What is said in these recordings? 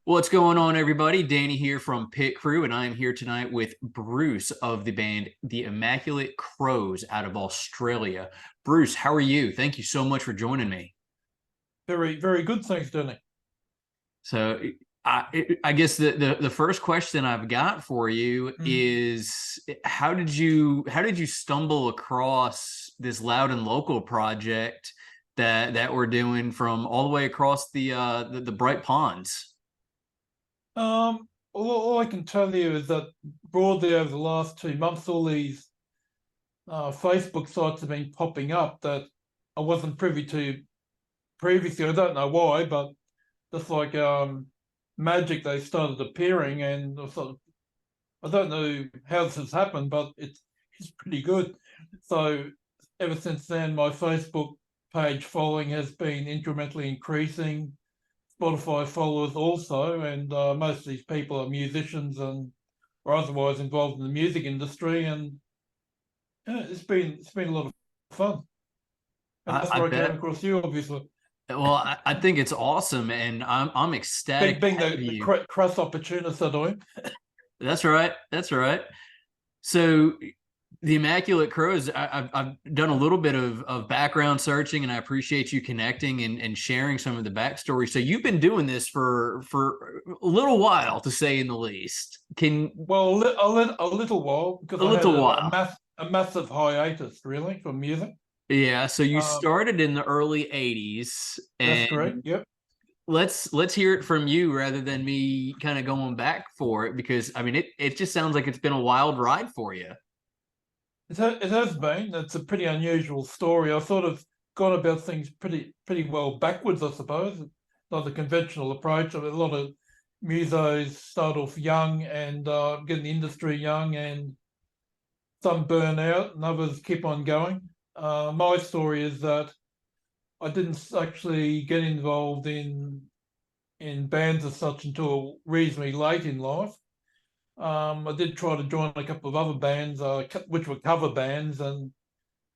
What's going on, everybody? Danny here from Pit Crew, and I am here tonight with Bruce of the band The Immaculate Crows out of Australia. Bruce, how are you? Thank you so much for joining me. Very, very good. Thanks, Danny. So, I guess the first question I've got for you Mm. is how did you stumble across this Loud and Local project that we're doing from all the way across the Bright Ponds? All I can tell you is that broadly over the last 2 months, all these Facebook sites have been popping up that I wasn't privy to previously. I don't know why, but just like magic, they started appearing, and I thought, I don't know how this has happened, but it's pretty good. So ever since then, my Facebook page following has been incrementally increasing. Spotify followers also, and most of these people are musicians and or otherwise involved in the music industry, and yeah, it's been a lot of fun. And that's I where I came bet. across you, obviously, Well, I think it's awesome, and I'm ecstatic being to have the you. crass opportunist that I am. That's right. That's right. So the Immaculate Crows, I've done a little bit of background searching, and I appreciate you connecting and sharing some of the backstory. So you've been doing this for a little while, to say in the least. Can Well, a little while because a I had little while. a massive hiatus really from music. Yeah. So you Um, started in the early '80s, that's correct. and Yep. let's hear it from you rather than me kind of going back for it, because I mean it just sounds like it's been a wild ride for you. It has been. It's a pretty unusual story. I sort of gone about things pretty well backwards, I suppose. Not the conventional approach. A lot of musos start off young and get in the industry young, and some burn out, and others keep on going. My story is that I didn't actually get involved in bands as such until reasonably late in life. I did try to join a couple of other bands, which were cover bands, and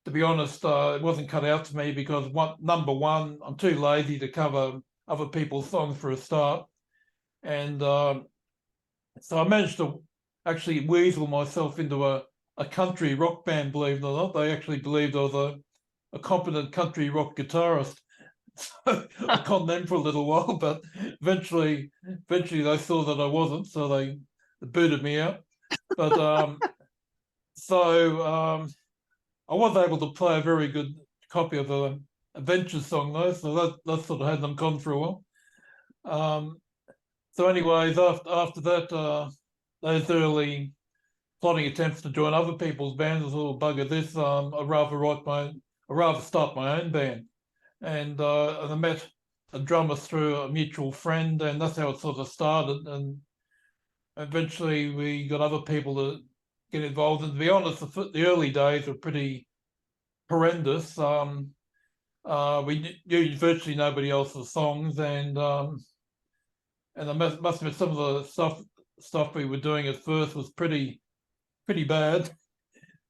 to be honest, it wasn't cut out to me because number one, I'm too lazy to cover other people's songs for a start, and so I managed to actually weasel myself into a country rock band. Believe it or not, they actually believed I was a competent country rock guitarist. So I conned them for a little while, but eventually they saw that I wasn't, so they booted me out. But so I was able to play a very good copy of a adventure song though, so that sort of had them gone for a while. Um, so, anyways, after that, those early plotting attempts to join other people's bands, I thought, bugger this. I'd rather start my own band, and I met a drummer through a mutual friend, and that's how it sort of started. And eventually, we got other people to get involved. And to be honest, the early days were pretty horrendous. We knew virtually nobody else's songs, and I must admit some of the stuff we were doing at first was pretty bad.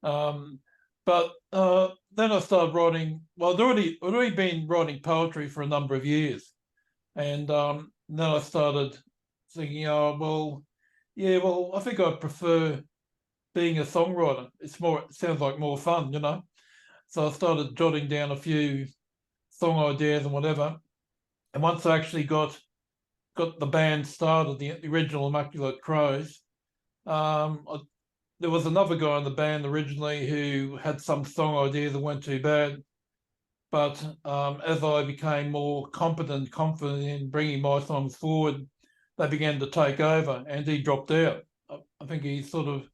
Um, but then I started writing. Well, I'd already been writing poetry for a number of years, and then I started thinking, oh well, yeah, well, I think I prefer being a songwriter. It sounds like more fun, you know. So I started jotting down a few song ideas and whatever. And once I actually got the band started, the original Immaculate Crows, I, there was another guy in the band originally who had some song ideas that weren't too bad. But as I became more competent, confident in bringing my songs forward, they began to take over, and he dropped out. I think he sort of,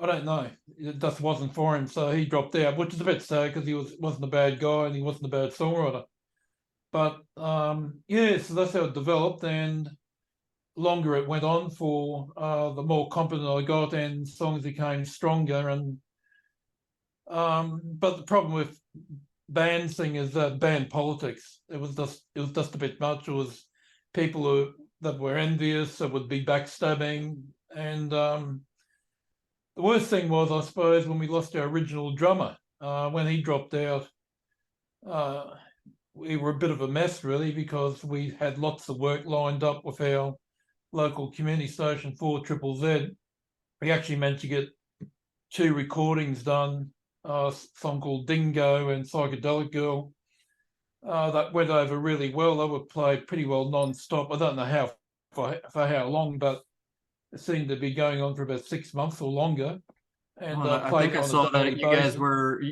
I don't know, it just wasn't for him, so he dropped out, which is a bit sad because he wasn't a bad guy and he wasn't a bad songwriter. But yeah, so that's how it developed, and longer it went on for, the more competent I got, and songs became stronger. And but the problem with band thing is that band politics. It was just a bit much. It was people that were envious, that would be backstabbing, and the worst thing was, I suppose, when we lost our original drummer. When he dropped out, uh, we were a bit of a mess, really, because we had lots of work lined up with our local community station for Triple Z. We actually managed to get 2 recordings done, a song called Dingo and Psychedelic Girl. That went over really well. They were played pretty well non-stop. I don't know how for how long, but it seemed to be going on for about 6 months or longer. And Well, I played think I on a saw daily that basis.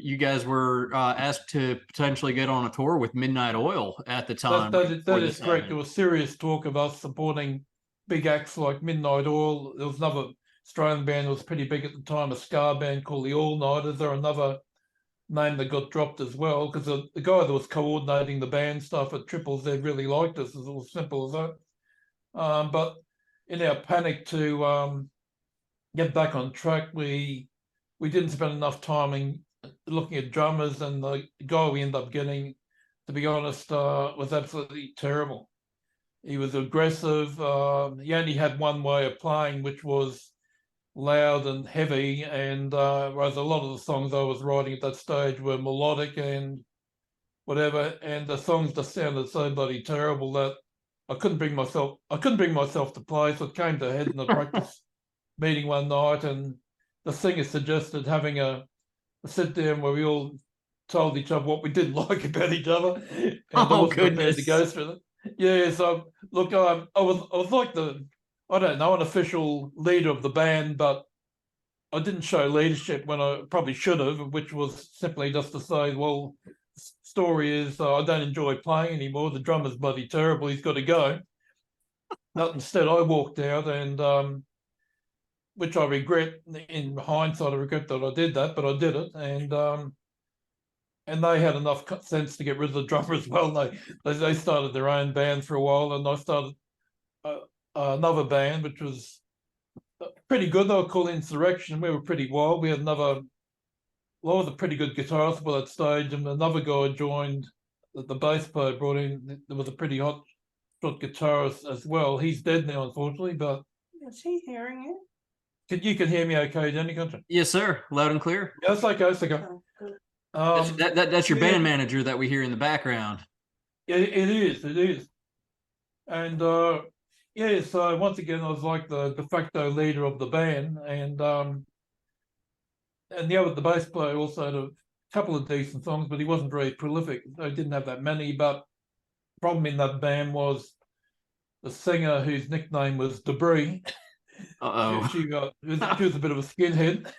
you guys were asked to potentially get on a tour with Midnight Oil at the time That before is this correct. happened. There was serious talk of us supporting big acts like Midnight Oil. There was another Australian band that was pretty big at the time, a ska band called the All Nighters. They're another name that got dropped as well, because the guy that was coordinating the band stuff at Triple Z really liked us. It's as simple as that. But in our panic to get back on track, we didn't spend enough time in looking at drummers, and the guy we ended up getting, to be honest, was absolutely terrible. He was aggressive. He only had one way of playing, which was loud and heavy, and whereas a lot of the songs I was writing at that stage were melodic and whatever, and the songs just sounded so bloody terrible that I couldn't bring myself to play. So it came to a head in the practice meeting one night, and the singer suggested having a sit down where we all told each other what we didn't like about each other, and I Oh wasn't prepared to go goodness. through it. Yeah, so look, I was like I don't know, an official leader of the band, but I didn't show leadership when I probably should have, which was simply just to say, well, story is I don't enjoy playing anymore. The drummer's bloody terrible. He's got to go. But instead, I walked out, and which I regret in hindsight. I regret that I did that, but I did it, and they had enough sense to get rid of the drummer as well. They started their own band for a while, and I started another band, which was pretty good. They were called Insurrection. We were pretty wild. We had a lot of the pretty good guitarists by that stage, and another guy joined that the bass player brought in. There was a pretty hot shot guitarist as well. He's dead now, unfortunately, but Is he hearing it? you can hear me okay, Jenny, can't you? Yes, sir. Loud and clear. Yeah, it's okay, it's okay. Oh, good. That's your Yeah, band manager that we hear in the background. it is. And yeah, so once again, I was like the de facto leader of the band, and the bass player also had a couple of decent songs, but he wasn't very prolific. They didn't have that many. But problem in that band was the singer, whose nickname was Debris. Uh-oh. She was a bit of a skinhead,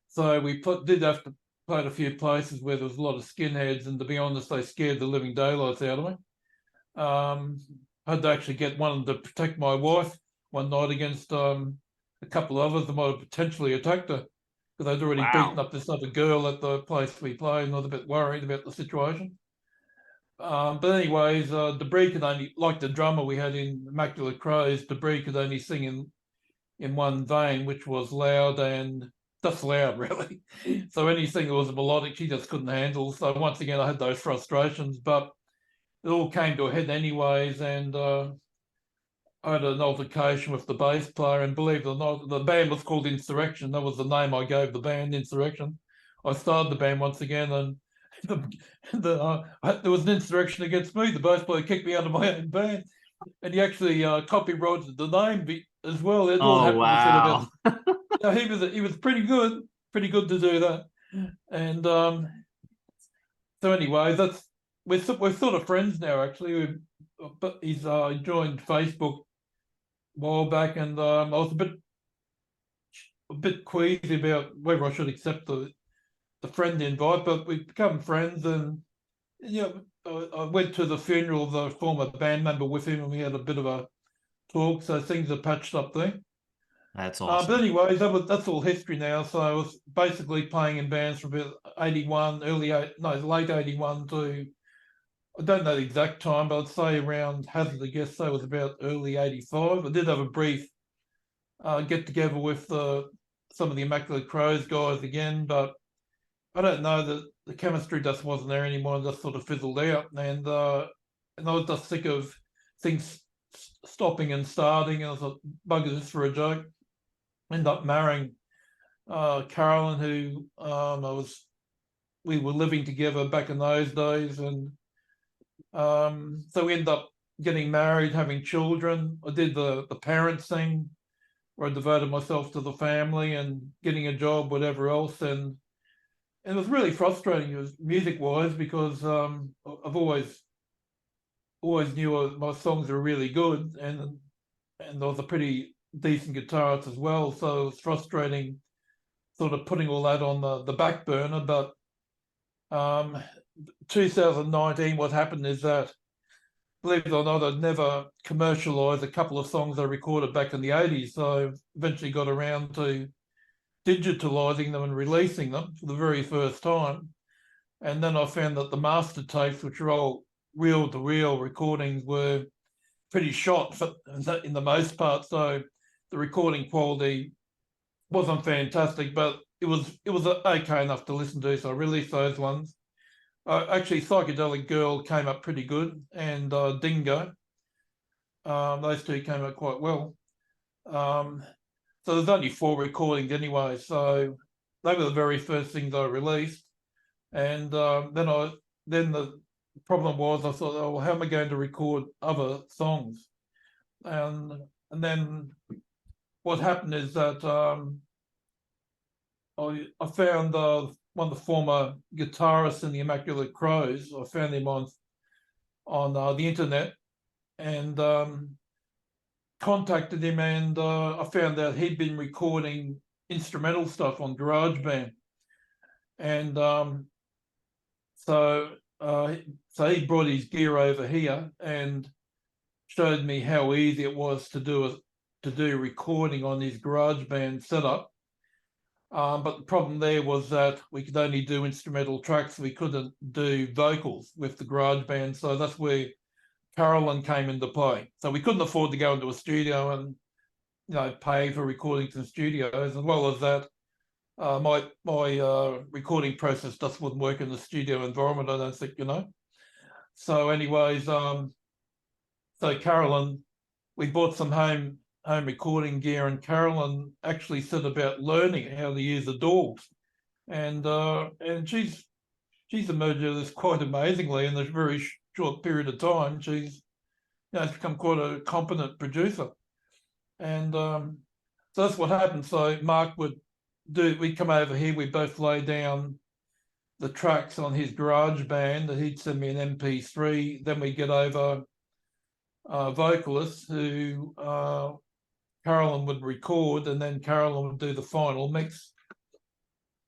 so we did have to play at a few places where there was a lot of skinheads, and to be honest, they scared the living daylights out of me. I had to actually get one to protect my wife one night against a couple of others that might have potentially attacked her, because they'd already beaten up this other girl at the place we played, and I was a bit worried about the situation. But anyways, Debris could only, like the drummer we had in Immaculate Crows, Debris could only sing in one vein, which was loud and just loud, really. So anything that was melodic, she just couldn't handle. So once again, I had those frustrations, but it all came to a head anyways, and I had an altercation with the bass player, and believe it or not, the band was called Insurrection. That was the name I gave the band, Insurrection. I started the band once again, and there was an insurrection against me. The bass player kicked me out of my own band, and he actually copyrighted the name as well. It all Oh happened wow. he was pretty good to do that. And so anyway, we're sort of friends now, actually. But he's joined Facebook a while back, and I was a bit queasy about whether I should accept the friend invite, but we've become friends, and I went to the funeral of the former band member with him, and we had a bit of a talk, so things are patched up there. That's But awesome. anyways, that's all history now. So I was basically playing in bands from about 81, late 81 to, I don't know the exact time, but I'd say around, hazard a guess, so it was about early 85. I did have a brief get together with some of the Immaculate Crows guys again, but I don't know, the chemistry just wasn't there anymore, and just sort of fizzled out. And I was just sick of things stopping and starting, and I was like, bugger this for a joke. Ended up marrying Carolyn, who we were living together back in those days, and so we ended up getting married, having children. I did the parents thing, where I devoted myself to the family and getting a job, whatever else. And it was really frustrating, music wise, because I've always knew my songs were really good, and I was a pretty decent guitarist as well. So it was frustrating, sort of putting all that on the back burner. But 2019, what happened is that, believe it or not, I'd never commercialized a couple of songs I recorded back in the 80s. So I eventually got around to digitalizing them and releasing them for the very first time. And then I found that the master tapes, which are all reel-to-reel recordings, were pretty shot in the most part. So the recording quality wasn't fantastic, but it was okay enough to listen to. So I released those ones. Actually, Psychedelic Girl came up pretty good, and Dingo. Those two came out quite well. So there's only 4 recordings anyway. So they were the very first things I released. And then the problem was, I thought, oh, well, how am I going to record other songs? And then what happened is that I found one of the former guitarists in the Immaculate Crows. I found him on the internet, and contacted him, and I found out he'd been recording instrumental stuff on GarageBand, and so he brought his gear over here and showed me how easy it was to do recording on his GarageBand setup. But the problem there was that we could only do instrumental tracks. We couldn't do vocals with the GarageBand. So that's where Carolyn came into play. So we couldn't afford to go into a studio and, pay for recordings in studios. As well as that, my recording process just wouldn't work in the studio environment, I don't think, So anyways, so Carolyn, we bought some home recording gear, and Carolyn actually set about learning how to use the doors, and she's emerged this quite amazingly in this very short period of time. She's become quite a competent producer, and so that's what happened. So Mark we'd come over here, we both lay down the tracks on his GarageBand, and he'd send me an MP3. Then we get over vocalists who Carolyn would record, and then Carolyn would do the final mix.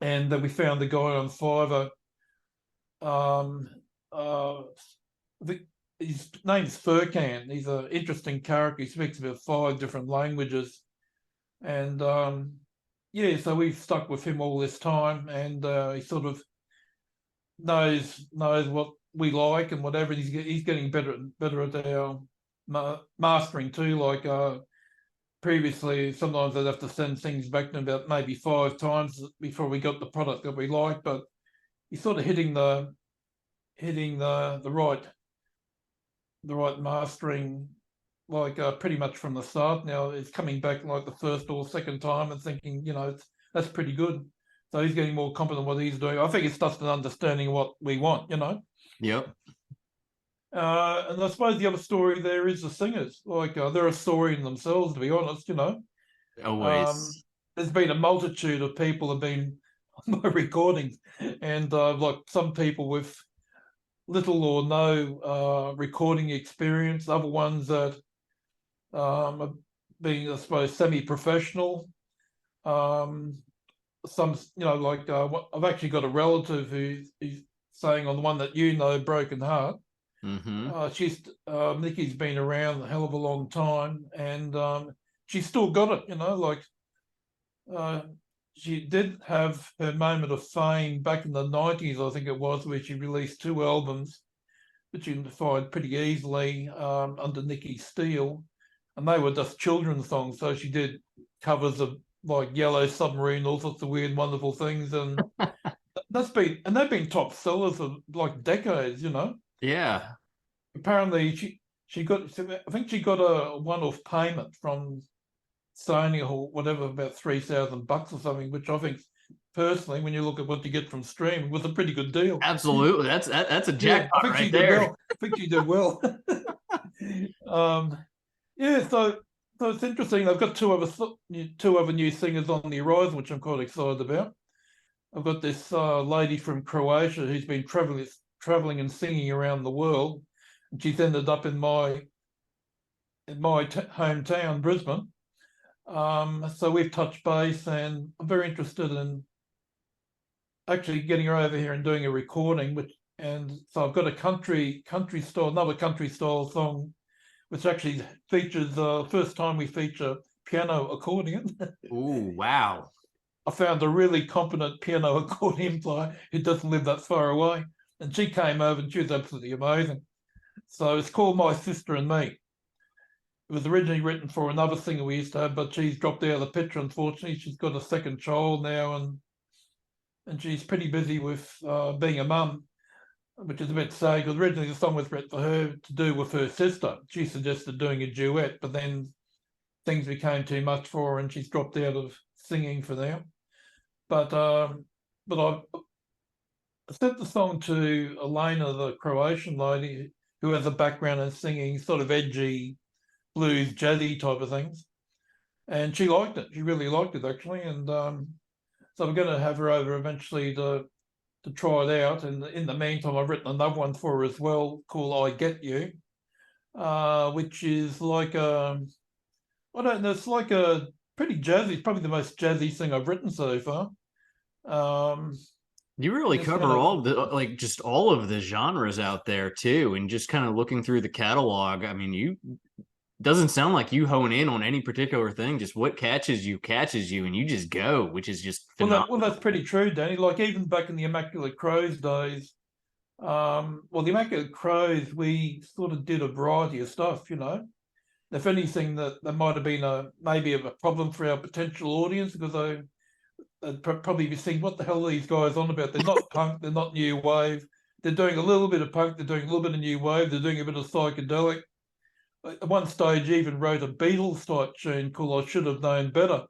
And then we found the guy on Fiverr. His name's Furkan. He's an interesting character. He speaks about 5 different languages, and so we've stuck with him all this time, and he sort of knows what we like and whatever. He's getting better at our mastering too. Like previously, sometimes I'd have to send things back to him about maybe 5 times before we got the product that we like. But he's sort of hitting the right mastering, like pretty much from the start. Now it's coming back like the first or second time and thinking, that's pretty good. So he's getting more competent what he's doing. I think it's just an understanding of what we want, Yep. And I suppose the other story there is the singers. Like they're a story in themselves, to be honest. Always. There's been a multitude of people have been on my recordings, and like some people with little or no recording experience. Other ones that are being, I suppose, semi-professional. Some, like I've actually got a relative who's saying on the one that Broken Heart. Mm-hmm. Nikki's been around a hell of a long time, and she's still got it. Like she did have her moment of fame back in the 90s, I think it was, where she released 2 albums, which you can find pretty easily under Nikki Steele, and they were just children's songs. So she did covers of like Yellow Submarine, all sorts of weird, wonderful things, and they've been top sellers for like decades. Yeah. Apparently, she got, I think she got a one-off payment from Sony or whatever, about $3,000 or something, which I think personally, when you look at what you get from streaming, was a pretty good deal. Absolutely. That's a jackpot I think right she there. did well. I think she did well. Yeah, so it's interesting. I've got two other new singers on the horizon, which I'm quite excited about. I've got this lady from Croatia who's been traveling and singing around the world, and she's ended up in my hometown, Brisbane. So we've touched base, and I'm very interested in actually getting her over here and doing a recording. And so I've got another country style song, which actually features first time we feature piano accordion. Oh, wow. I found a really competent piano accordion player who doesn't live that far away, and she came over and she was absolutely amazing. So it's called My Sister and Me. It was originally written for another singer we used to have, but she's dropped out of the picture, unfortunately. She's got a second child now, and she's pretty busy with being a mum, which is a bit sad, because originally the song was written for her to do with her sister. She suggested doing a duet, but then things became too much for her and she's dropped out of singing for now. But I sent the song to Elena, the Croatian lady, who has a background in singing sort of edgy blues, jazzy type of things. And she liked it. She really liked it, actually. And so I'm going to have her over eventually to try it out. And in the meantime, I've written another one for her as well called I Get You, which is like I don't know, it's like a pretty jazzy. It's probably the most jazzy thing I've written so far. You really cover all of the like just all of the genres out there too, and just kind of looking through the catalog. I mean, you doesn't sound like you hone in on any particular thing. Just what catches you, and you just go, which is just phenomenal. Well, that's pretty true, Danny. Like even back in the Immaculate Crows days, the Immaculate Crows, we sort of did a variety of stuff, you know. If anything, that might have been maybe a problem for our potential audience, because they'd probably be thinking, what the hell are these guys on about? They're not punk, they're not new wave. They're doing a little bit of punk, they're doing a little bit of new wave, they're doing a bit of psychedelic. At one stage, he even wrote a Beatles type tune called I Should Have Known Better.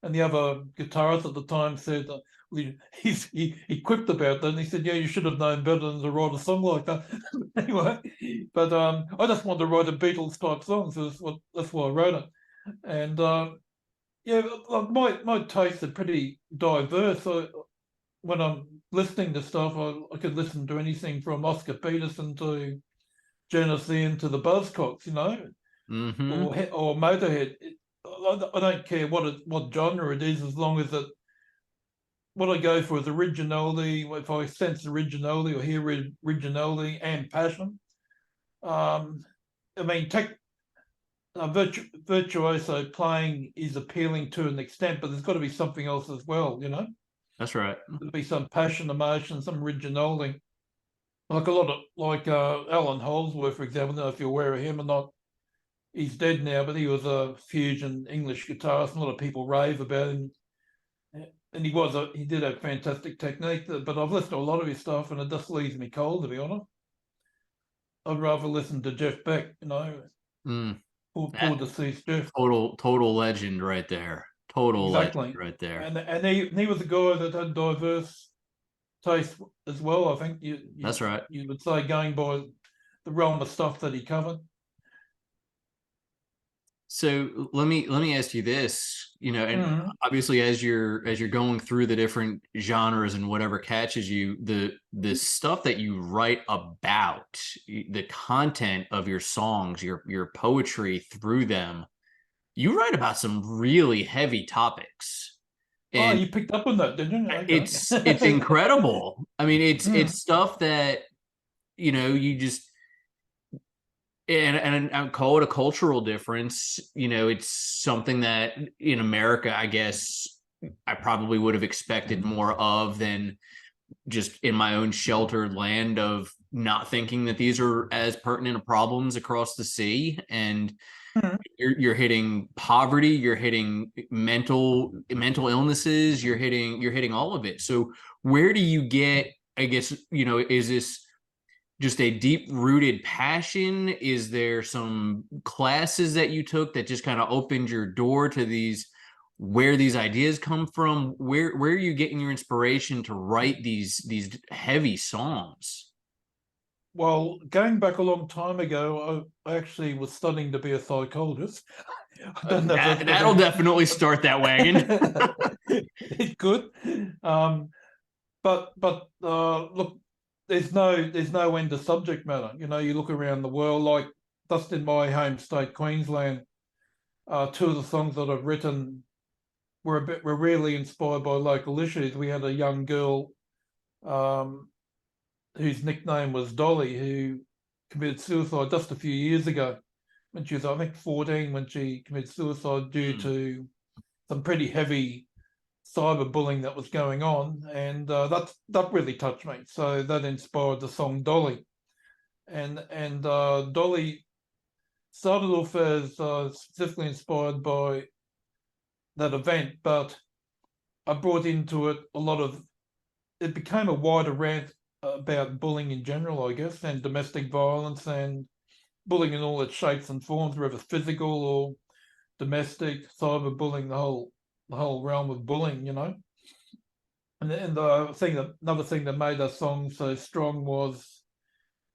And the other guitarist at the time said, he quipped about that, and he said, yeah, you should have known better than to write a song like that. Anyway, but I just wanted to write a Beatles type song, so that's why I wrote it. And yeah, my tastes are pretty diverse. So when I'm listening to stuff, I could listen to anything from Oscar Peterson to Genesee to the Buzzcocks, you know, or Motorhead. I don't care what genre it is, as long as what I go for is originality. If I sense originality or hear originality and passion. I mean, virtuoso playing is appealing to an extent, but there's got to be something else as well, you know. That's right. There'll be some passion, emotion, some originality. Like a lot of Alan Holdsworth, for example. I don't know if you're aware of him or not. He's dead now, but he was a fusion English guitarist. A lot of people rave about him, and he did have fantastic technique. But I've listened to a lot of his stuff, and it just leaves me cold, to be honest. I'd rather listen to Jeff Beck, you know, poor deceased Jeff. Total legend right there. Total legend right there. And he was a guy that had diverse taste as well. I think that's right. You would say, going by the realm of stuff that he covered. So let me ask you this, you know, and obviously as you're going through the different genres and whatever catches you, the stuff that you write about, the content of your songs, your poetry through them, you write about some really heavy topics. And you picked up on that, didn't you? Okay. It's incredible. I mean, it's stuff that, you know, you just and I call it a cultural difference. You know, it's something that in America, I guess I probably would have expected more of than just in my own sheltered land of not thinking that these are as pertinent problems across the sea. And you're hitting poverty, you're hitting mental illnesses, you're hitting all of it. So where do you get, I guess, you know, is this just a deep rooted passion? Is there some classes that you took that just kind of opened your door to where these ideas come from? Where are you getting your inspiration to write these heavy songs? Well, going back a long time ago, I actually was studying to be a psychologist. I don't know if that's That'll definitely start that wagon. it could. Look, there's no end to subject matter. You know, you look around the world, like just in my home state, Queensland, two of the songs that I've written were really inspired by local issues. We had a young girl um, whose nickname was Dolly, who committed suicide just a few years ago when she was, I think, 14, when she committed suicide due to some pretty heavy cyberbullying that was going on, and that really touched me. So that inspired the song Dolly, and Dolly started off as specifically inspired by that event, but I brought into it a lot of. It became a wider rant about bullying in general, I guess, and domestic violence and bullying in all its shapes and forms, whether physical or domestic, cyberbullying, the whole realm of bullying, you know. And the thing that another thing that made that song so strong was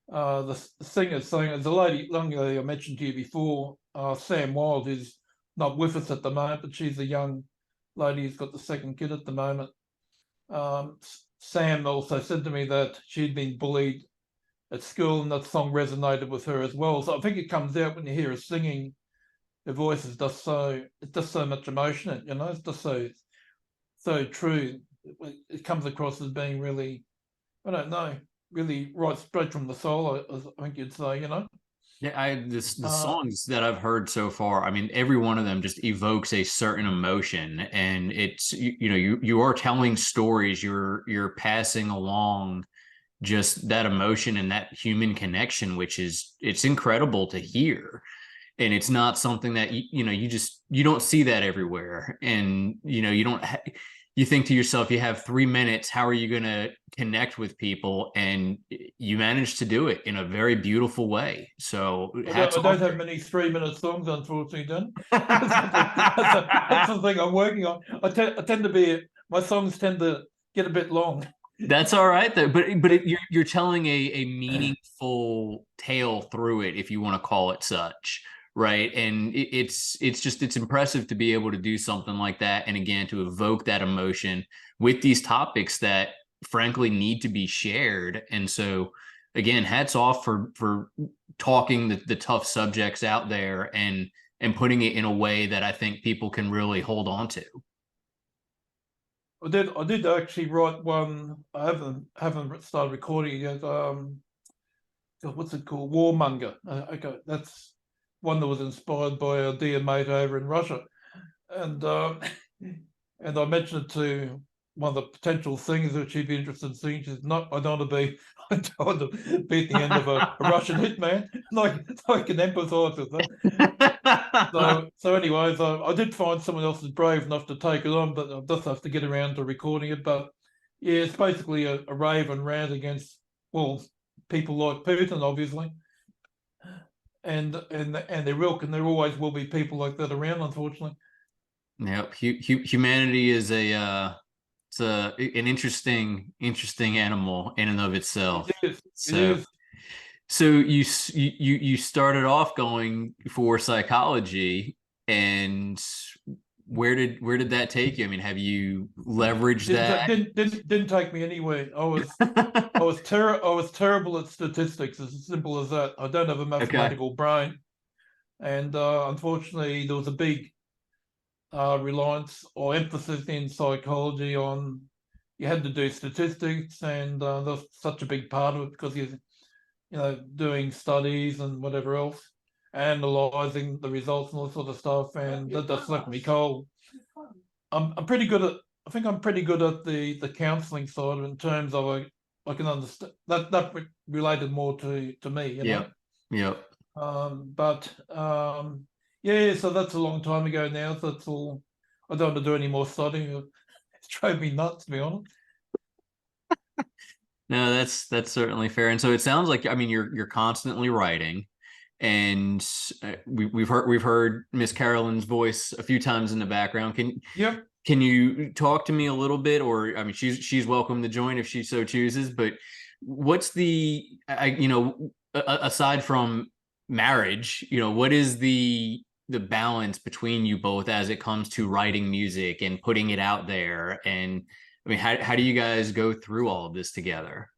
the singer saying, the young lady I mentioned to you before, Sam Wilde, who's not with us at the moment, but she's a young lady who's got the second kid at the moment. Sam also said to me that she'd been bullied at school, and that song resonated with her as well. So I think it comes out when you hear her singing. Her voice is just so much emotion in it, you know. It's just so true. It comes across as being really, I don't know, really right straight from the soul, I think you'd say, you know. Yeah, the songs that I've heard so far, I mean, every one of them just evokes a certain emotion, and it's you are telling stories, you're passing along just that emotion and that human connection, which is it's incredible to hear. And it's not something that you don't see that everywhere, and you don't you think to yourself, you have 3 minutes, how are you going to connect with people? And you managed to do it in a very beautiful way. So I don't have many 3-minute songs, unfortunately, Dan. That's the thing I'm working on. I tend to be, my songs tend to get a bit long. That's all right, though. But you're telling a meaningful tale through it, if you want to call it such, right? And it's impressive to be able to do something like that, and again to evoke that emotion with these topics that frankly need to be shared. And so again, hats off for talking the tough subjects out there and putting it in a way that I think people can really hold on to. I did actually write one. I haven't started recording it yet. What's it called? Warmonger. Okay, that's one that was inspired by a dear mate over in Russia, and and I mentioned it to one of the potential singers that she'd be interested in seeing. She said, "No, I don't want to be. I don't want to be at the end of a Russian hitman." I can empathise with that. So anyways, I did find someone else is brave enough to take it on, but I just have to get around to recording it. But yeah, it's basically a rave and rant against, well, people like Putin, obviously, and there always will be people like that around, unfortunately. Yep, humanity is it's an interesting animal in and of itself. It is. So, It is. so you started off going for psychology, and where did that take you? I mean, have you leveraged that? Didn't take me anywhere. I was terrible at statistics. As simple as that. I don't have a mathematical brain, and unfortunately, there was a big reliance or emphasis in psychology on you had to do statistics, and that's such a big part of it because you're doing studies and whatever else, analyzing the results and all that sort of stuff, and that just left me cold. I'm pretty good at. I think I'm pretty good at the counselling side in terms of I can understand that related more to me. You know? Yep. Yeah, so that's a long time ago now. So that's all. I don't want to do any more studying. It's drove me nuts, to be honest. No, that's certainly fair. And so it sounds like, I mean, you're constantly writing, and we've heard Miss Carolyn's voice a few times in the background. Can you talk to me a little bit, or I mean, she's welcome to join if she so chooses, but what's the aside from marriage, what is the balance between you both as it comes to writing music and putting it out there? And I mean, how do you guys go through all of this together?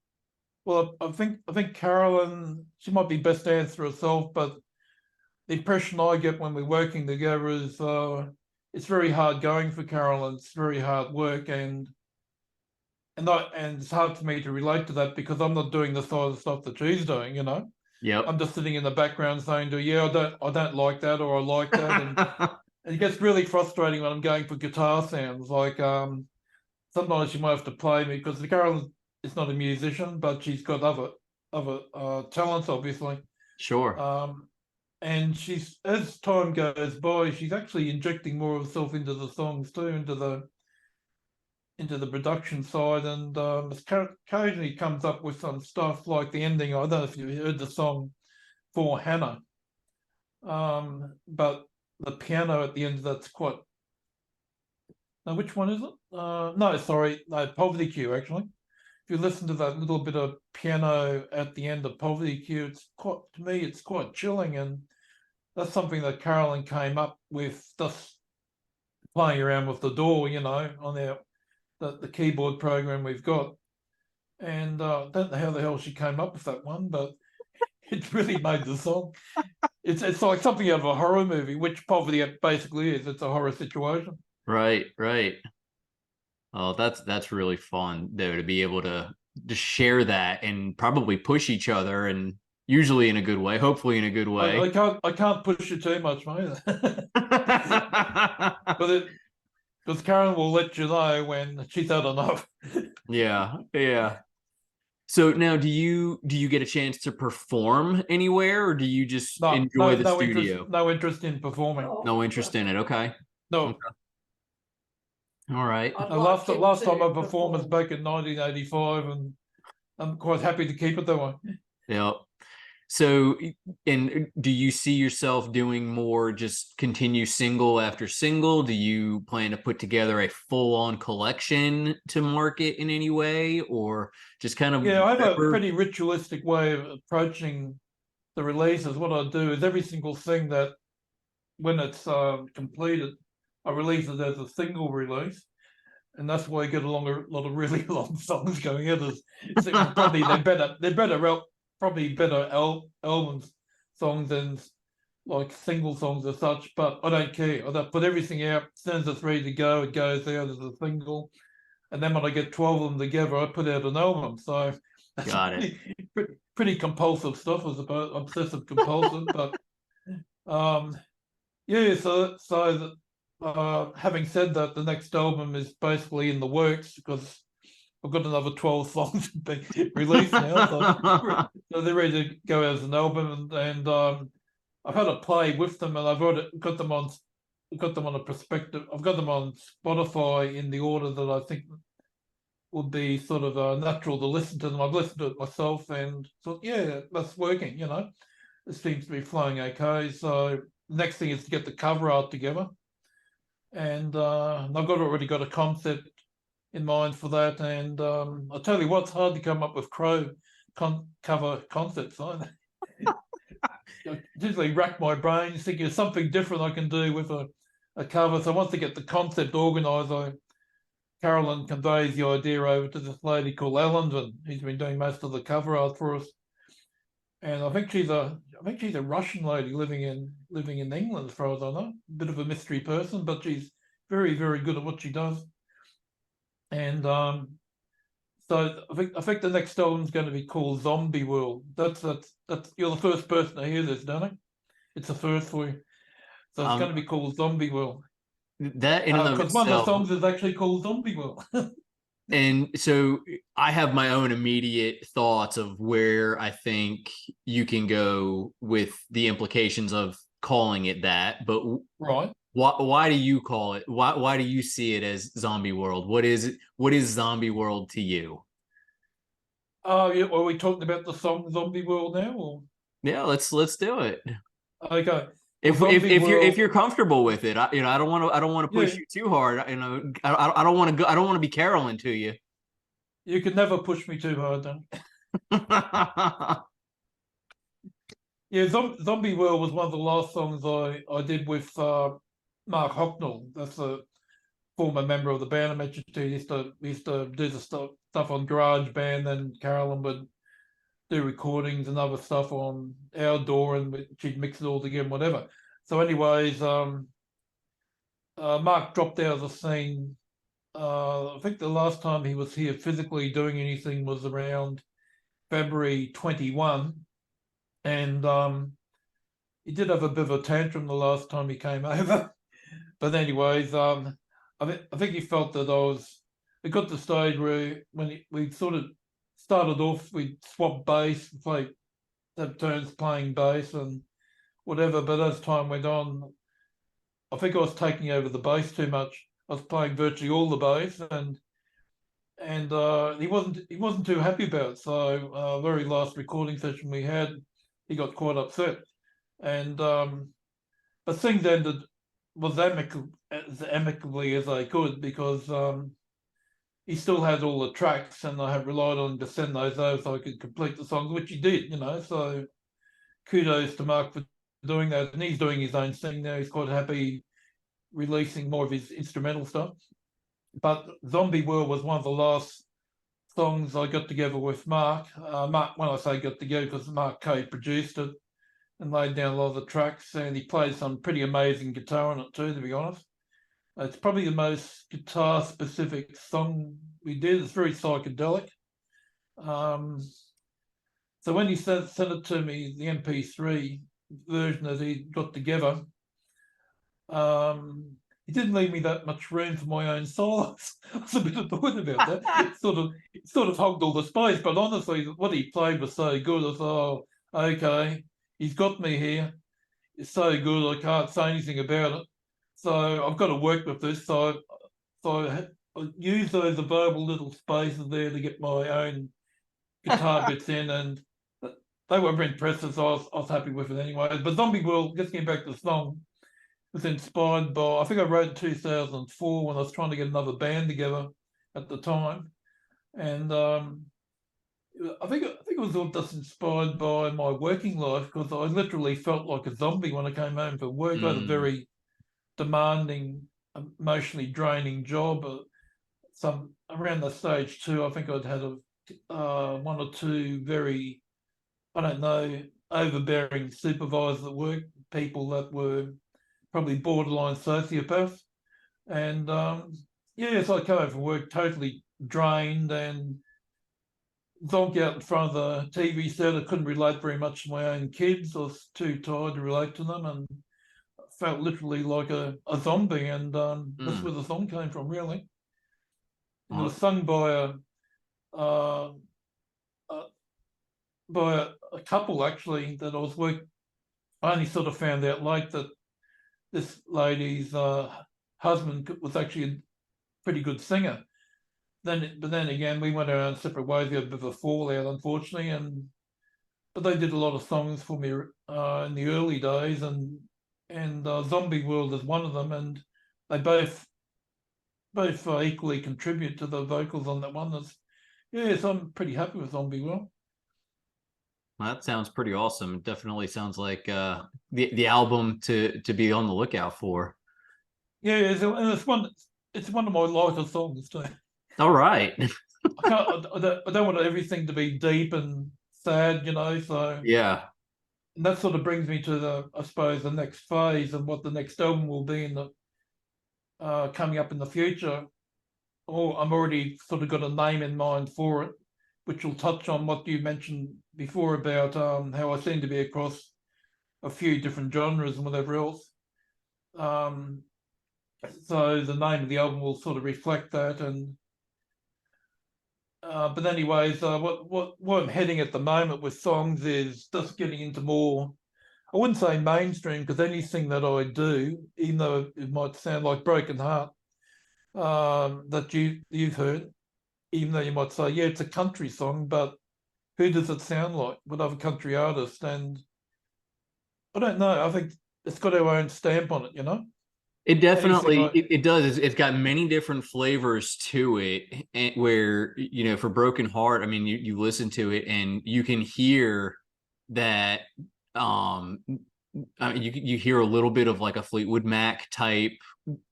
Well, I think Carolyn, she might be best to answer herself, but the impression I get when we're working together is it's very hard going for Carolyn. It's very hard work, and it's hard for me to relate to that because I'm not doing the side of stuff that she's doing. Yep. I'm just sitting in the background saying to her, yeah, I don't like that, or I like that, and it gets really frustrating when I'm going for guitar sounds. Like sometimes she might have to play me because Carolyn is not a musician, but she's got other talents, obviously. Sure. And she's, as time goes by, she's actually injecting more of herself into the songs too, into the production side, and occasionally comes up with some stuff like the ending. I don't know if you heard the song For Hannah, but the piano at the end of that's quite. Now, which one is it? No, sorry, no, Poverty Queue. Actually, if you listen to that little bit of piano at the end of Poverty Queue, to me, it's quite chilling, and that's something that Carolyn came up with just playing around with the door, on the keyboard program we've got. And I don't know how the hell she came up with that one, but it really made the song. It's like something out of a horror movie, which Poverty basically is. It's a horror situation. Right, right. Oh, that's really fun though, to be able to share that and probably push each other, and usually in a good way, hopefully in a good way. I can't push it too much, mate. Because Karen will let you know when she's had enough. Yeah, yeah. So now, do you get a chance to perform anywhere, or do you just No, enjoy the no studio? interest in performing. No interest in it. Okay. No. Okay. All right. The last time I performed was back in 1985, and I'm quite happy to keep it that way. Yep. So, and do you see yourself doing more, just continue single after single? Do you plan to put together a full-on collection to market in any way, or just kind of Yeah, I have a whatever? pretty ritualistic way of approaching the releases. What I do is every single thing that, when it's completed, I release it as a single release, and that's why I get a lot of really long songs going out. Probably probably better albums songs than like single songs as such. But I don't care. I put everything out. As soon as it's ready to go, it goes out as a single. And then when I get 12 of them together, I put out an album. So that's Got it. pretty compulsive stuff, I suppose, obsessive compulsive. But yeah, having said that, the next album is basically in the works because I've got another 12 songs being released now. So they're ready to go as an album, and I've had a play with them, and I've got them on a perspective. I've got them on Spotify in the order that I think would be sort of natural to listen to them. I've listened to it myself and thought, yeah, that's working. It seems to be flowing okay. So the next thing is to get the cover art together, and I've already got a concept in mind for that. And I'll tell you what's hard to come up with cover concepts. I usually rack my brains thinking of something different I can do with a cover. So once I get the concept organised, Carolyn conveys the idea over to this lady called Ellen, and he's been doing most of the cover art for us. And I think she's a Russian lady living in England, as far as I know. A bit of a mystery person, but she's very, very good at what she does. And so I think the next album's going to be called Zombie World. That's you're the first person to hear this, don't you? It's a first for you. So it's going to be called Zombie World. That in and of Because one of the itself. songs is actually called Zombie World. And so I have my own immediate thoughts of where I think you can go with the implications of calling it that, but Right. why do you call it? Why do you see it as Zombie World? What is Zombie World to you? Yeah, are we talking about the song Zombie World now? Or? Yeah, let's do it. Okay. If you're comfortable with it, I don't want to push Yeah. you too hard. I don't want to go. I don't want to be Carolyn to you. You can never push me too hard, then. Yeah, Zombie World was one of the last songs I did with Mark Hocknell. That's a former member of the band I mentioned to you. He used to do the stuff on GarageBand, and Carolyn would do recordings and other stuff on Outdoor, and she'd mix it all together, whatever. So, anyways, Mark dropped out of the scene. I think the last time he was here physically doing anything was around February 21, and he did have a bit of a tantrum the last time he came over. But anyways, I think he felt that it got to the stage where we sort of started off, we swapped bass, have turns playing bass and whatever. But as time went on, I think I was taking over the bass too much. I was playing virtually all the bass, and he wasn't too happy about it. So very last recording session we had, he got quite upset, and but things ended as amicably as I could, because he still had all the tracks, and I had relied on him to send those over so I could complete the songs, which he did, So kudos to Mark for doing that, and he's doing his own thing now. He's quite happy releasing more of his instrumental stuff. But Zombie World was one of the last songs I got together with Mark. Mark, when I say got together, because Mark Kay produced it and laid down a lot of the tracks, and he played some pretty amazing guitar on it too, to be honest. It's probably the most guitar-specific song we did. It's very psychedelic. So when he sent it to me, the MP3 version that he got together, he didn't leave me that much room for my own solos. I was a bit annoyed about that. It sort of hogged all the space. But honestly, what he played was so good. I thought, oh, okay, he's got me here. It's so good, I can't say anything about it. So I've got to work with this. So I use those available little spaces there to get my own guitar bits in, and they were impressed. So I was happy with it anyway. But Zombie World, just getting back to the song, was inspired by, I think I wrote in 2004 when I was trying to get another band together at the time, and I think it was all just inspired by my working life, because I literally felt like a zombie when I came home from work. I had a very demanding, emotionally draining job. Some around the stage too, I think I'd had one or two very, I don't know, overbearing supervisors at work, people that were probably borderline sociopaths. And so I came home from work totally drained and zonked out in front of the TV set. I couldn't relate very much to my own kids. I was too tired to relate to them, and felt literally like a zombie. And that's where the song came from, really. And it was sung by a couple, actually, that I was working. I only sort of found out late that this lady's husband was actually a pretty good singer. But then again, we went our own separate ways. We had a bit of a fallout, unfortunately. But they did a lot of songs for me in the early days, and Zombie World is one of them. And they both equally contribute to the vocals on that one. So I'm pretty happy with Zombie World. Well, that sounds pretty awesome. It definitely sounds like the album to be on the lookout for. Yeah, and it's one of my lighter songs too. All right. I don't want everything to be deep and sad, So yeah, and that sort of brings me to I suppose, the next phase and what the next album will be in the coming up in the future. I'm already sort of got a name in mind for it, which will touch on what you mentioned before about how I seem to be across a few different genres and whatever else. So the name of the album will sort of reflect that. And but anyways, what I'm heading at the moment with songs is just getting into more, I wouldn't say mainstream, because anything that I do, even though it might sound like Broken Heart, that you've heard, even though you might say, yeah, it's a country song, but who does it sound like? What other country artist? And I don't know. I think it's got our own stamp on it, It anything definitely like it does. It's got many different flavors to it, and where for Broken Heart, I mean, you listen to it and you can hear that. I mean, you hear a little bit of like a Fleetwood Mac type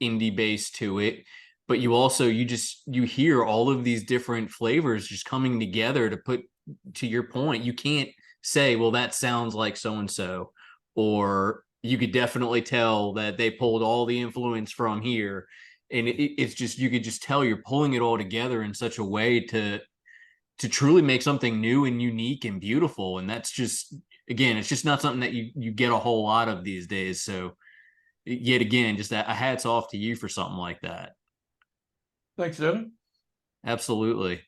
indie bass to it, but you also you hear all of these different flavors just coming together to put to your point. You can't say, well, that sounds like so and so, or you could definitely tell that they pulled all the influence from here. And it's just you could just tell you're pulling it all together in such a way to truly make something new and unique and beautiful. And that's just again, it's just not something that you get a whole lot of these days. So yet again, just a hats off to you for something like that. thanks, Adam. Absolutely.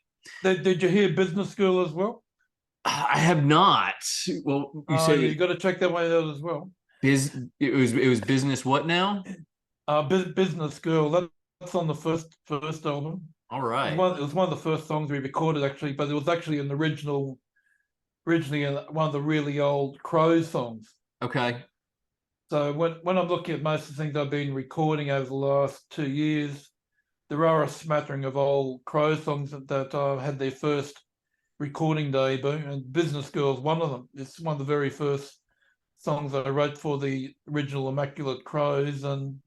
Did you hear Business School as well? I have not. Well, you Yeah, said you got to check that one out as well. it was business what now? Business School. That's on the first album. All It was right. one of the first songs we recorded actually, but it was actually an originally in one of the really old Crows songs. Okay. So when I'm looking at most of the things I've been recording over the last 2 years, there are a smattering of old Crow songs that had their first recording debut, and Business Girl is one of them. It's one of the very first songs I wrote for the original Immaculate Crows, and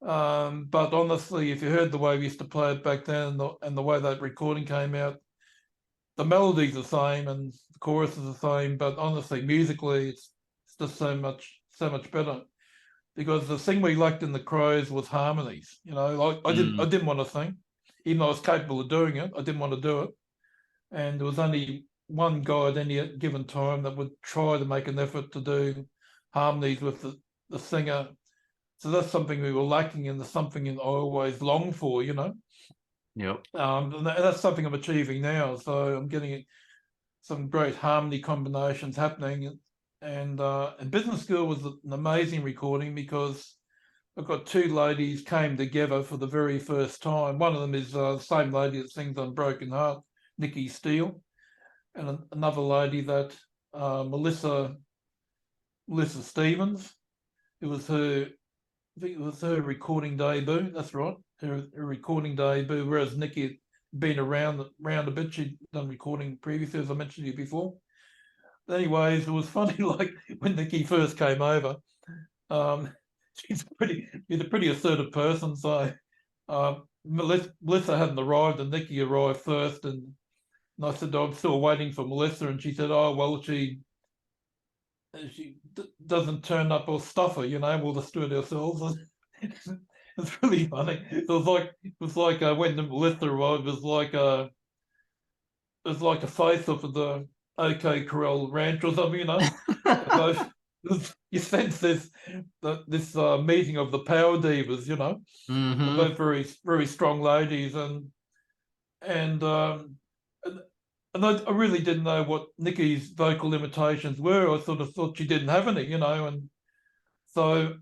but honestly, if you heard the way we used to play it back then and the way that recording came out, the melody's the same and the chorus is the same, but honestly, musically, it's just so much better. Because the thing we lacked in the Crows was harmonies. Like I Mm, didn't want to sing, even though I was capable of doing it. I didn't want to do it, and there was only one guy at any given time that would try to make an effort to do harmonies with the singer. So that's something we were lacking, and there's something I always longed for. yep. And that's something I'm achieving now. So I'm getting some great harmony combinations happening. And Business School was an amazing recording because I've got two ladies came together for the very first time. One of them is the same lady that sings on Broken Heart, Nikki Steele, and another lady that Melissa Stevens. It was her, I think it was her recording debut. That's right, her recording debut. Whereas Nikki had been around a bit. She'd done recording previously, as I mentioned to you before. Anyways, it was funny. Like when Nikki first came over, um, she's a pretty assertive person. So Melissa hadn't arrived, and Nikki arrived first. And I said, "I'm still waiting for Melissa," and she said, "Oh well, she doesn't turn up or stuff her. We'll just do it ourselves." It's really funny. It was like when Melissa arrived, it was like a face-off of the OK Corral Ranch or something. You sense this meeting of the power divas. They're Mm-hmm. both very very strong ladies, and I really didn't know what Nikki's vocal limitations were. I sort of thought she didn't have any. And so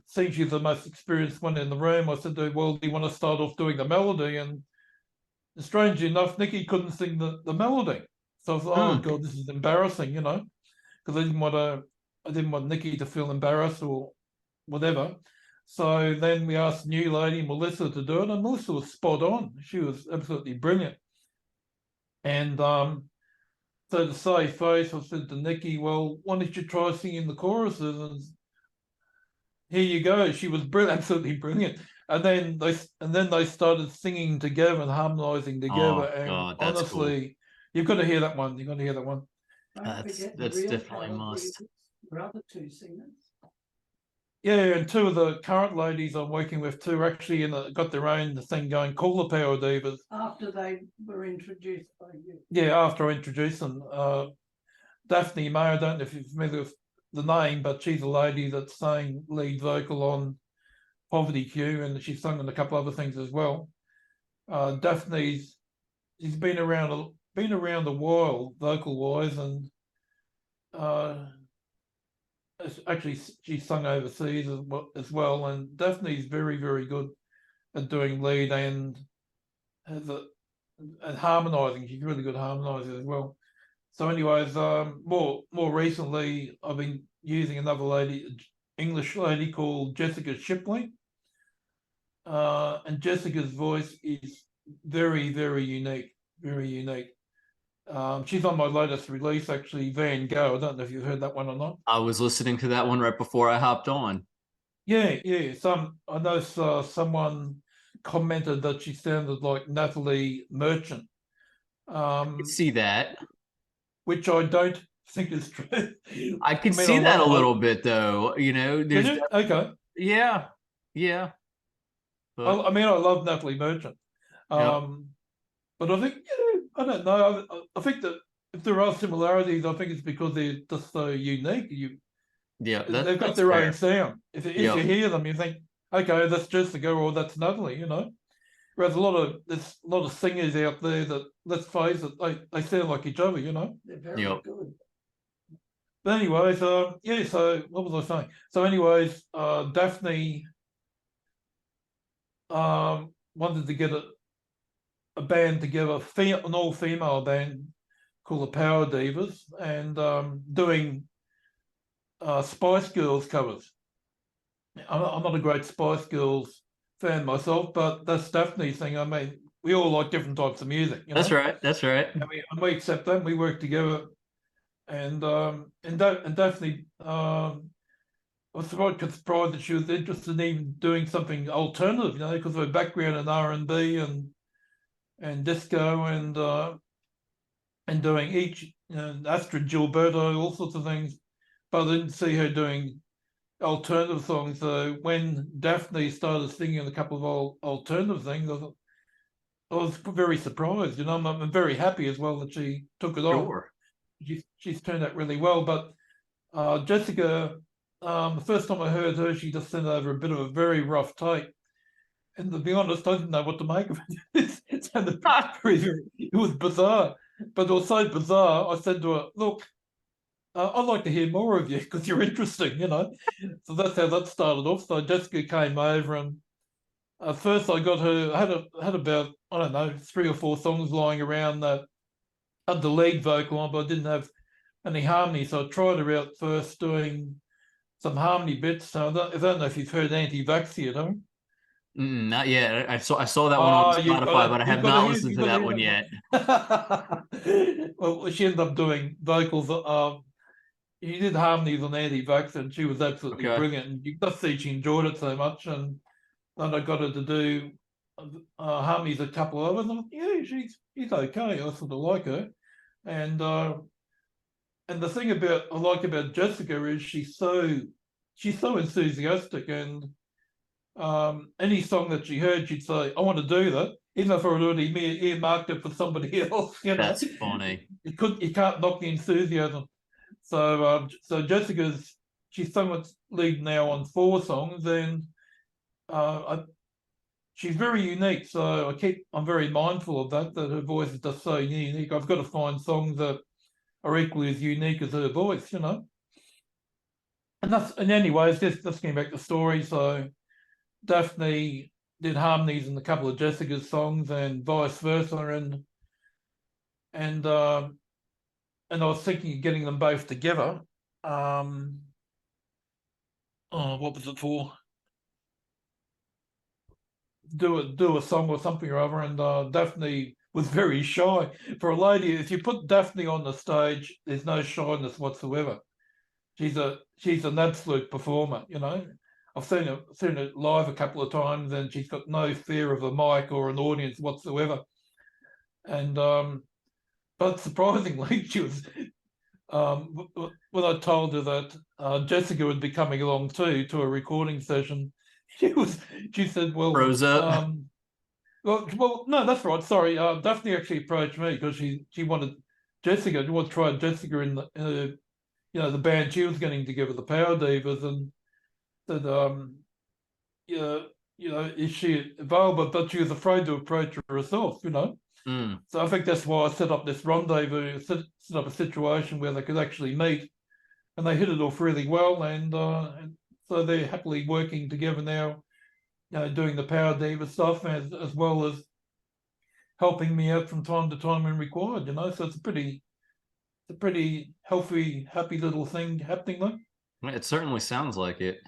seeing she's the most experienced one in the room, I said to her, "Well, do you want to start off doing the melody?" And strangely enough, Nikki couldn't sing the melody. So I thought, "Oh Mm. God, this is embarrassing," because I didn't want Nikki to feel embarrassed or whatever. So then we asked the new lady, Melissa, to do it, and Melissa was spot on. She was absolutely brilliant. And so to save face, I said to Nikki, "Well, why don't you try singing the choruses?" And here you go. She was brilliant, absolutely brilliant. And then they started singing together and harmonizing together. Oh And God, that's cool. honestly, you've got to hear that one. You've got to hear that one. That's definitely a must. Your other two singers. Yeah, and two of the current ladies I'm working with too are actually got their own thing going called the Power Divas. After they were introduced by you. Yeah, after I introduced them. Daphne May, I don't know if you're familiar with the name, but she's a lady that's sang lead vocal on Poverty Q, and she's sung on a couple other things as well. She's been around a while vocal wise, and actually she's sung overseas as well. And Daphne's very very good at doing lead and harmonizing. She's really good harmonizing as well. So anyways, more recently I've been using another lady, English lady called Jessica Shipley. And Jessica's voice is very, very unique, very unique. She's on my latest release, actually, Van Gogh. I don't know if you've heard that one or not. I was listening to that one right before I hopped on. Yeah. I know someone commented that she sounded like Natalie Merchant, I could see that. which I don't think is true. I could mean, see that a love- little bit, though. You know, Can there's you? Okay. yeah, yeah. But I mean, I love Natalie Merchant. Yep. But I think, I don't know. I think that if there are similarities, I think it's because they're just so unique. Yeah, They've got that's their fair. own sound. If Yep. you hear them, you think, okay, that's Jessica or that's Natalie, you know. Whereas there's a lot of singers out there that, let's face it, they sound like each other, you know. They're very Yep. good. But anyways, yeah. So what was I saying? So anyways, Daphne wanted to get a band together, an all-female band called the Power Divas, and doing Spice Girls covers. I'm not a great Spice Girls fan myself, but that's Daphne's thing. I mean, we all like different types of music, you know? That's right. That's right. And we accept that. We work together, and Daphne was surprised that she was interested in even doing something alternative, you know, because of her background in R&B and disco and doing Astrid Gilberto, all sorts of things. But I didn't see her doing alternative songs. So when Daphne started singing a couple of alternative things, I was very surprised. You know, I'm very happy as well that she took it on. Sure. She's turned out really well. But Jessica, the first time I heard her, she just sent over a bit of a very rough take. And to be honest, I didn't know what to make of it. It sounded it was bizarre. But it was so bizarre, I said to her, look, I'd like to hear more of you because you're interesting, you know. So that's how that started off. So Jessica came over, and first I got her. I had about, I don't know, 3 or 4 songs lying around that had the lead vocal on, but I didn't have any harmony. So I tried her out first doing some harmony bits. So I don't know if you've heard Anti-Vax yet, have you? Not yet. I saw that one on Spotify, but I have not listened to that one yet. Well, she ended up doing vocals. She did harmonies on Anti-Vax, and she was absolutely brilliant. And you just see she enjoyed it so much. And then I got her to do harmonies a couple of others. And yeah, she's okay. I sort of like her. And the thing I like about Jessica is she's so enthusiastic, and any song that she heard, she'd say, I want to do that, even if I had already earmarked it for somebody else. You know? That's funny. You can't knock the enthusiasm. So she's somewhat lead now on 4 songs, and she's very unique. So I'm very mindful of that her voice is just so unique. I've got to find songs that are equally as unique as her voice, you know. And anyways, just getting back to the story. So Daphne did harmonies in a couple of Jessica's songs and vice versa, and I was thinking of getting them both together. What was it for? Do a song or something or other, and Daphne was very shy. For a lady, if you put Daphne on the stage, there's no shyness whatsoever. She's an absolute performer, you know. I've seen her live a couple of times, and she's got no fear of a mic or an audience whatsoever. And but surprisingly, she was when I told her that Jessica would be coming along too to a recording session, she said, well, Froze up. well, no, that's right. Sorry, Daphne actually approached me because she wanted Jessica. She wanted to try Jessica in the the band she was getting together, the Power Divas, and said, is she available? But she was afraid to approach her herself, you know. So I think that's why I set up this rendezvous, set up a situation where they could actually meet, and they hit it off really well, and so they're happily working together now, doing the Power Diva stuff as well as helping me out from time to time when required, you know. So it's a pretty healthy, happy little thing happening there. It certainly sounds like it.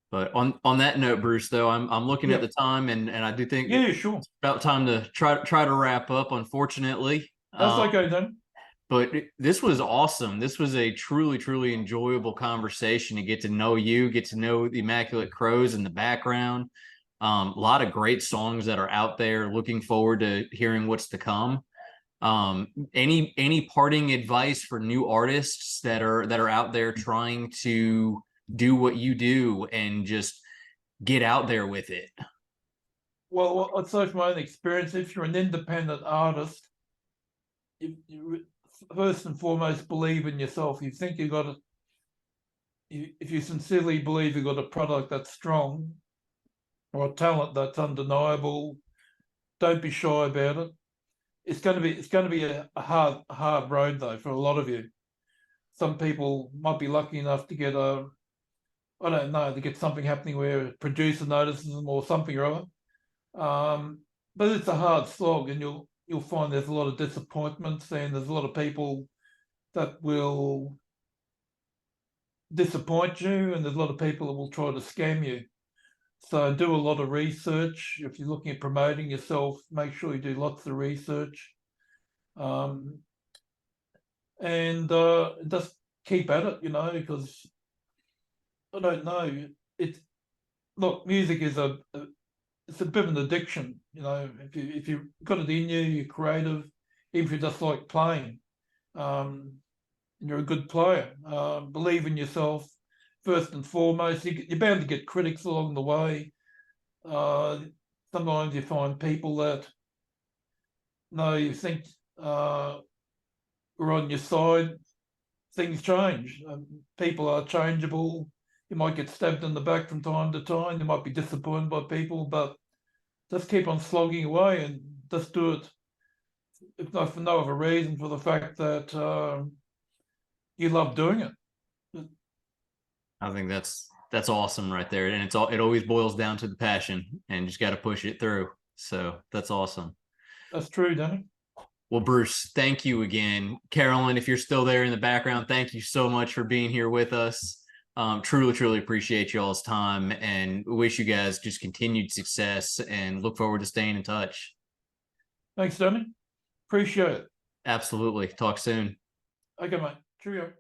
But on that note, Bruce, though, I'm looking at Yeah. the time, and I do think Yeah, sure. it's about time to try to wrap up, unfortunately. That's okay then. But this was awesome. This was a truly enjoyable conversation to get to know you, get to know the Immaculate Crows in the background. A lot of great songs that are out there. Looking forward to hearing what's to come. Any parting advice for new artists that are out there trying to do what you do and just get out there with it? Well, I'd say from my own experience, if you're an independent artist, you first and foremost believe in yourself. You think you got it. If you sincerely believe you've got a product that's strong or a talent that's undeniable, don't be shy about it. It's going to be a hard road though for a lot of you. Some people might be lucky enough to get I don't know, to get something happening where a producer notices them or something or other. But it's a hard slog, and you'll find there's a lot of disappointments, and there's a lot of people that will disappoint you, and there's a lot of people that will try to scam you. So do a lot of research. If you're looking at promoting yourself, make sure you do lots of research. And just keep at it, because I don't know. Look, music is it's a bit of an addiction, If you've got it in you, you're creative. Even if you just like playing, and you're a good player. Believe in yourself first and foremost. You're bound to get critics along the way. Sometimes you find people that you think are on your side. Things change. People are changeable. You might get stabbed in the back from time to time. You might be disappointed by people, but just keep on slogging away and just do it, if not for no other reason, for the fact that you love doing it. I think that's awesome right there, and it always boils down to the passion, and you just got to push it through. So that's awesome. That's true, Danny. Well, Bruce, thank you again. Carolyn, if you're still there in the background, thank you so much for being here with us. Truly appreciate y'all's time, and wish you guys just continued success, and look forward to staying in touch. Thanks, Danny. Appreciate it. Absolutely. Talk soon. Okay, mate. Cheerio.